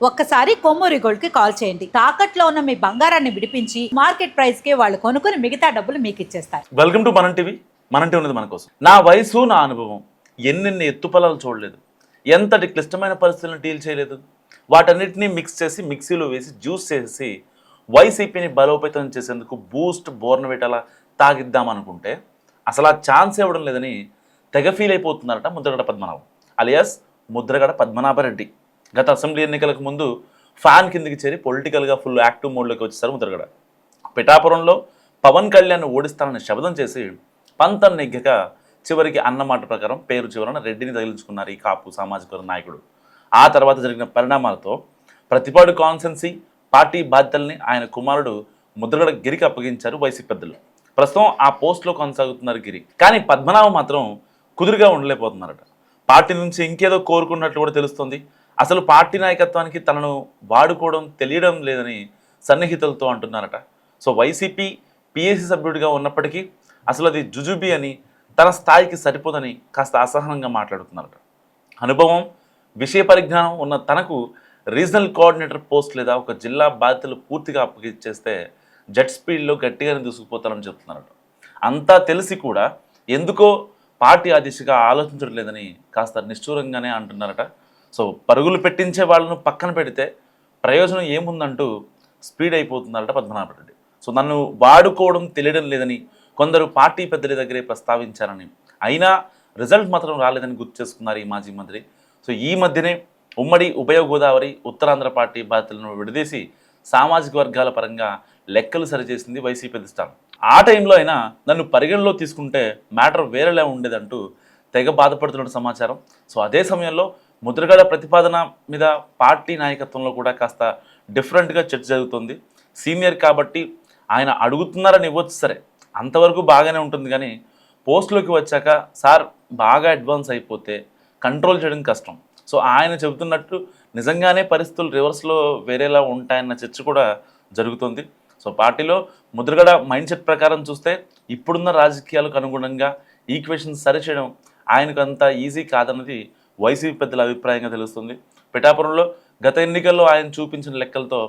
ఒక్కసారి కొమ్మూరి గోల్డ్ కి కాల్ చేయండి. తాకట్లో ఉన్న మీ బంగారాన్ని విడిపించి మార్కెట్ ప్రైస్ కి వాళ్ళు కొనుక్కుని మిగతా డబ్బులు మీకు ఇచ్చేస్తారు. వెల్కమ్ టు మనం టీవీ. మనం టీవీ ఉన్నది మన కోసం. నా వయసు, నా అనుభవం ఎన్నెన్ని ఎత్తుపలాలు చూడలేదు, ఎంతటి క్లిష్టమైన పరిస్థితులను డీల్ చేయలేదు. వాటన్నిటినీ మిక్స్ చేసి మిక్సీలో వేసి జ్యూస్ చేసి వైసీపీని బలోపేతం చేసేందుకు బూస్ట్ బోర్నవిటాలా తాగిద్దామనుకుంటే అసలు ఆ ఛాన్స్ ఇవ్వడం లేదని తెగ ఫీల్ అయిపోతున్నారట ముద్రగడ పద్మనాభం అలియాస్ ముద్రగడ పద్మనాభరెడ్డి. గత అసెంబ్లీ ఎన్నికలకు ముందు ఫ్యాన్ కిందికి చేరి పొలిటికల్గా ఫుల్ యాక్టివ్ మోడ్లోకి వచ్చేసారు ముద్రగడ. పిఠాపురంలో పవన్ కళ్యాణ్ ఓడిస్తానని శపథం చేసి పంతం నెగ్గక చివరికి అన్నమాట ప్రకారం పేరు చివరన రెడ్డిని తగిలించుకున్నారు ఈ కాపు సామాజిక వర్గ నాయకుడు. ఆ తర్వాత జరిగిన పరిణామాలతో ప్రతిపాడు కాన్సెన్సీ పార్టీ బాధ్యతల్ని ఆయన కుమారుడు ముద్రగడ గిరికి అప్పగించారు వైసీపీ పెద్దలు. ప్రస్తుతం ఆ పోస్టులో కొనసాగుతున్నారు గిరి. కానీ పద్మనాభం మాత్రం కుదురుగా ఉండలేకపోతున్నారట. పార్టీ నుంచి ఇంకేదో కోరుకున్నట్లు కూడా తెలుస్తుంది. అసలు పార్టీ నాయకత్వానికి తనను వాడుకోవడం తెలియడం లేదని సన్నిహితులతో అంటున్నారట. సో వైసీపీ పిఎస్సి సభ్యుడిగా ఉన్నప్పటికీ అసలు అది జుజుబీ అని, తన స్థాయికి సరిపోదని కాస్త అసహనంగా మాట్లాడుతున్నారట. అనుభవం, విషయ పరిజ్ఞానం ఉన్న తనకు రీజనల్ కోఆర్డినేటర్ పోస్ట్ లేదా ఒక జిల్లా బాధ్యతలు పూర్తిగా అప్పగిచ్చేస్తే జెట్ స్పీడ్లో గట్టిగానే దూసుకుపోతారని చెప్తున్నారట. అంతా తెలిసి కూడా ఎందుకో పార్టీ ఆ దిశగా ఆలోచించడం లేదని కాస్త నిష్ఠూరంగానే అంటున్నారట. సో పరుగులు పెట్టించే వాళ్ళను పక్కన పెడితే ప్రయోజనం ఏముందంటూ స్పీడ్ అయిపోతున్నారట పద్మనాభరెడ్డి. సో నన్ను వాడుకోవడం తెలియడం లేదని కొందరు పార్టీ పెద్దల దగ్గరే ప్రస్తావించారని, అయినా రిజల్ట్ మాత్రం రాలేదని గుర్తు చేసుకున్నారు ఈ మాజీ మంత్రి. సో ఈ మధ్యనే ఉమ్మడి ఉభయ గోదావరి ఉత్తరాంధ్ర పార్టీ బాధ్యతలను విడదీసి సామాజిక వర్గాల పరంగా లెక్కలు సరిచేసింది వైసీపీ అధిష్టానం. ఆ టైంలో అయినా నన్ను పరిగణలో తీసుకుంటే మ్యాటర్ వేరేలా ఉండేదంటూ తెగ బాధపడుతున్న సమాచారం. సో అదే సమయంలో ముద్రగడ ప్రతిపాదన మీద పార్టీ నాయకత్వంలో కూడా కాస్త డిఫరెంట్గా చర్చ జరుగుతుంది. సీనియర్ కాబట్టి ఆయన అడుగుతున్నారని ఇవ్వచ్చు, సరే అంతవరకు బాగానే ఉంటుంది. కానీ పోస్టులోకి వచ్చాక సార్ బాగా అడ్వాన్స్ అయిపోతే కంట్రోల్ చేయడం కష్టం. సో ఆయన చెబుతున్నట్టు నిజంగానే పరిస్థితులు రివర్స్లో వేరేలా ఉంటాయన్న చర్చ కూడా జరుగుతుంది. సో పార్టీలో ముద్రగడ మైండ్ సెట్ ప్రకారం చూస్తే ఇప్పుడున్న రాజకీయాలకు అనుగుణంగా ఈక్వేషన్స్ సరిచేయడం ఆయనకు అంత ఈజీ కాదన్నది వైసీపీ పెద్దల అభిప్రాయంగా తెలుస్తుంది. పిఠాపురంలో గత ఎన్నికల్లో ఆయన చూపించిన లెక్కలతో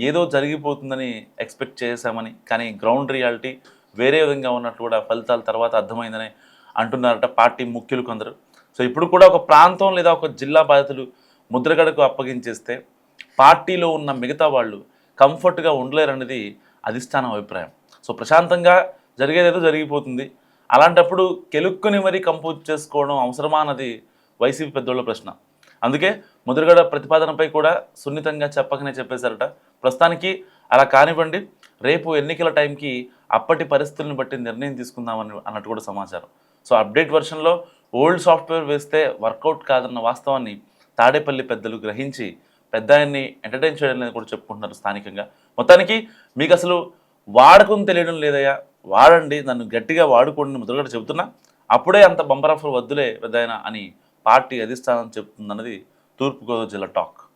ఏదో జరిగిపోతుందని ఎక్స్పెక్ట్ చేశామని, కానీ గ్రౌండ్ రియాలిటీ వేరే విధంగా ఉన్నట్లు కూడా ఫలితాల తర్వాత అర్థమైందని అంటున్నారట పార్టీ ముఖ్యులు కొందరు. సో ఇప్పుడు కూడా ఒక ప్రాంతం లేదా ఒక జిల్లా బాధ్యతలు ముద్రగడకు అప్పగించేస్తే పార్టీలో ఉన్న మిగతా వాళ్ళు కంఫర్ట్గా ఉండలేరనేది అధిష్టానం అభిప్రాయం. సో ప్రశాంతంగా జరిగేదేదో జరిగిపోతుంది. అలాంటప్పుడు కెలుక్కుని మరీ కంపోజ్ చేసుకోవడం అవసరమా అన్నది వైసీపీ పెద్దోళ్ళ ప్రశ్న. అందుకే ముద్రగడ ప్రతిపాదనపై కూడా సున్నితంగా చెప్పకనే చెప్పేశారట. ప్రస్తుతానికి అలా కానివ్వండి, రేపు ఎన్నికల టైంకి అప్పటి పరిస్థితులను బట్టి నిర్ణయం తీసుకుందామని అన్నట్టు కూడా సమాచారం. సో అప్డేట్ వర్షన్లో ఓల్డ్ సాఫ్ట్వేర్ వేస్తే వర్కౌట్ కాదన్న వాస్తవాన్ని తాడేపల్లి పెద్దలు గ్రహించి పెద్ద ఆయన్ని ఎంటర్టైన్ చేయడం లేదు కూడా చెప్పుకుంటున్నారు స్థానికంగా. మొత్తానికి మీకు అసలు వాడకం తెలియడం లేదయ్యా, వాడండి, నన్ను గట్టిగా వాడుకోండి ముద్రగడ చెబుతున్నా, అప్పుడే అంత బంపర్ ఆఫర్ వద్దులే పెద్దాయన అని పార్టీ అధిష్టానం చెప్తుందన్నది తూర్పుగోదావరి జిల్లా టాక్.